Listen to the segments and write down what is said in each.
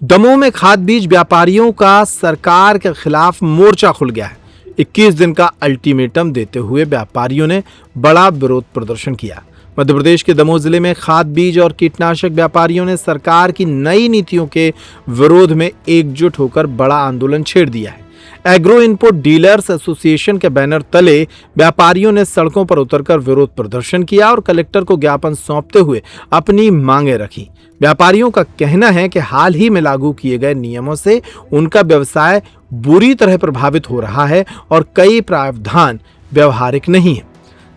दमोह में खाद बीज व्यापारियों का सरकार के खिलाफ मोर्चा खुल गया है। 21 दिन का अल्टीमेटम देते हुए व्यापारियों ने बड़ा विरोध प्रदर्शन किया। मध्य प्रदेश के दमोह जिले में खाद बीज और कीटनाशक व्यापारियों ने सरकार की नई नीतियों के विरोध में एकजुट होकर बड़ा आंदोलन छेड़ दिया है। एग्रो इनपुट डीलर्स एसोसिएशन के बैनर तले व्यापारियों ने सड़कों पर उतरकर विरोध प्रदर्शन किया और कलेक्टर को ज्ञापन सौंपते हुए अपनी मांगें रखी। व्यापारियों का कहना है कि हाल ही में लागू किए गए नियमों से उनका व्यवसाय बुरी तरह प्रभावित हो रहा है और कई प्रावधान व्यवहारिक नहीं है।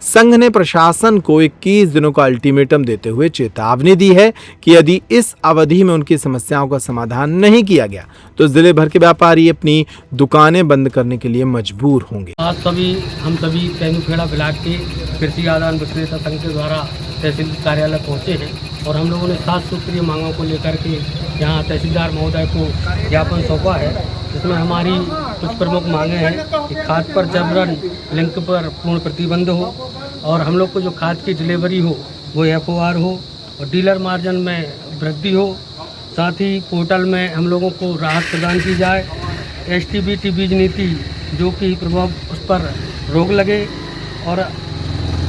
संघ ने प्रशासन को 21 दिनों का अल्टीमेटम देते हुए चेतावनी दी है कि यदि इस अवधि में उनकी समस्याओं का समाधान नहीं किया गया तो जिले भर के व्यापारी अपनी दुकानें बंद करने के लिए मजबूर होंगे। आज हम सभी तेंदुखेड़ा ब्लॉक के कृषि आदान विक्रेता संघ के द्वारा तहसील कार्यालय पहुंचे हैं और हम लोगों ने 7 सूत्रीय मांगों को लेकर के यहाँ तहसीलदार महोदय को ज्ञापन सौंपा है, जिसमें हमारी कुछ प्रमुख मांगे हैं कि खाद पर जबरन लिंक पर पूर्ण प्रतिबंध हो और हम लोग को जो खाद की डिलीवरी हो वो FOR हो और डीलर मार्जिन में वृद्धि हो। साथ ही पोर्टल में हम लोगों को राहत प्रदान की जाए। STBT बीज नीति जो कि प्रभाव उस पर रोक लगे और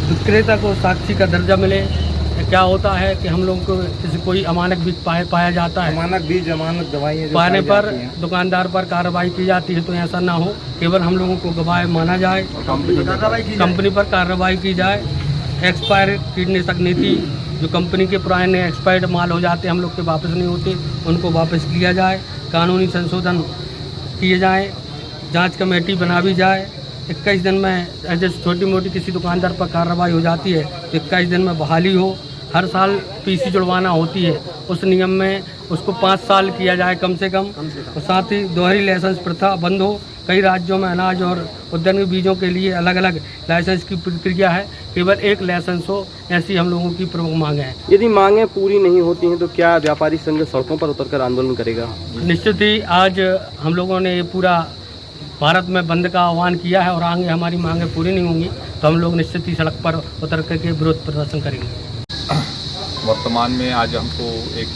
विक्रेता को साक्षी का दर्जा मिले। क्या होता है कि हम लोग को किसी कोई अमानक बीज पाया जाता है, अमानक बीज अमानक दवाइयाँ पाने पर दुकानदार पर कार्रवाई की जाती है, तो ऐसा ना हो, केवल हम लोगों को गवाह माना जाए, कंपनी पर कार्रवाई की जाए। एक्सपायर कीटनाशक नीति जो कंपनी के पुराने एक्सपायर्ड माल हो जाते हम लोग के वापस नहीं होते, उनको वापस लिया जाए। कानूनी संशोधन किए जाएँ, जाँच कमेटी बना भी जाए। 21 दिन में जैसे छोटी मोटी किसी दुकानदार पर कार्रवाई हो जाती है तो 21 दिन में बहाली हो। हर साल PC जुड़वाना होती है, उस नियम में उसको 5 साल किया जाए कम से कम। और साथ ही दोहरी लाइसेंस प्रथा बंद हो। कई राज्यों में अनाज और उद्यानिक बीजों के लिए अलग अलग लाइसेंस की प्रक्रिया है, केवल एक लाइसेंस हो, ऐसी हम लोगों की प्रमुख मांगे हैं। यदि मांगें पूरी नहीं होती हैं तो क्या व्यापारी संघ सड़कों पर उतरकर आंदोलन करेगा? निश्चित ही आज हम लोगों ने ये पूरा भारत में बंद का आह्वान किया है और आगे हमारी मांगें पूरी नहीं होंगी तो हम लोग निश्चित ही सड़क पर उतर करके विरोध प्रदर्शन करेंगे। वर्तमान में आज हमको एक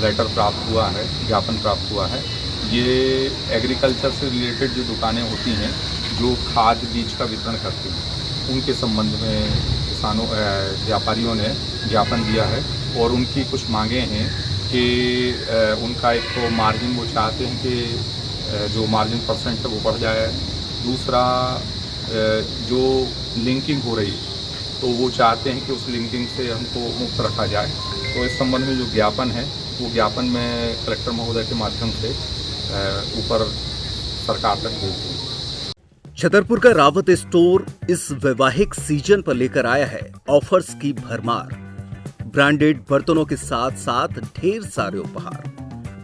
लेटर प्राप्त हुआ है, ज्ञापन प्राप्त हुआ है। ये एग्रीकल्चर से रिलेटेड जो दुकानें होती हैं जो खाद बीज का वितरण करती हैं उनके संबंध में किसानों व्यापारियों ने ज्ञापन दिया है और उनकी कुछ मांगें हैं कि उनका एक तो मार्जिन वो चाहते हैं कि जो मार्जिन परसेंट है वो बढ़ जाए। दूसरा जो लिंकिंग हो रही तो वो चाहते हैं कि उस लिंकिंग से हमको मुक्त रखा जाए। तो इस संबंध में जो ज्ञापन है वो ज्ञापन में कलेक्टर महोदय के माध्यम से ऊपर सरकार तक भेज दें। छतरपुर का रावत स्टोर इस वैवाहिक सीजन पर लेकर आया है ऑफर्स की भरमार। ब्रांडेड बर्तनों के साथ साथ ढेर सारे उपहार।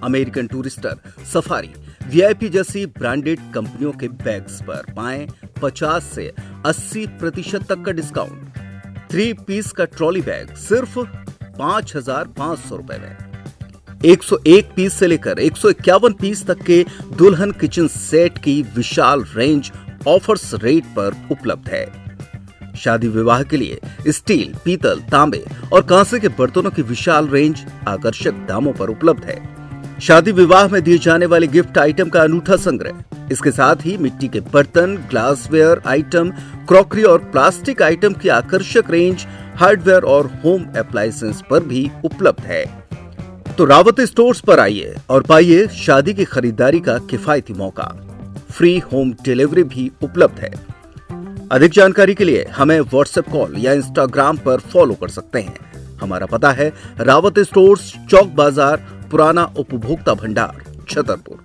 अमेरिकन टूरिस्टर, सफारी, VIP जैसी ब्रांडेड कंपनियों के बैग्स पर पाएं 50 से 80% तक का डिस्काउंट। 3 पीस का ट्रॉली बैग सिर्फ 5,500 रुपए में। 101 पीस से लेकर 151 पीस तक के दुल्हन किचन सेट की विशाल रेंज ऑफर्स रेट पर उपलब्ध है। शादी विवाह के लिए स्टील, पीतल, तांबे और कांसे के बर्तनों की विशाल रेंज आकर्षक दामों पर उपलब्ध है। शादी विवाह में दिए जाने वाले गिफ्ट आइटम का अनूठा संग्रह। इसके साथ ही मिट्टी के बर्तन, ग्लासवेयर आइटम, क्रॉकरी और प्लास्टिक आइटम की आकर्षक रेंज हार्डवेयर और होम अप्लायंसेस पर भी उपलब्ध है। तो रावत स्टोर्स पर आइए और पाइए शादी की खरीदारी का किफायती मौका। फ्री होम डिलीवरी भी उपलब्ध है। अधिक जानकारी के लिए हमें व्हाट्सएप कॉल या इंस्टाग्राम पर फॉलो कर सकते हैं। हमारा पता है रावत स्टोर्स, चौक बाजार, पुराना उपभोक्ता भंडार, छतरपुर।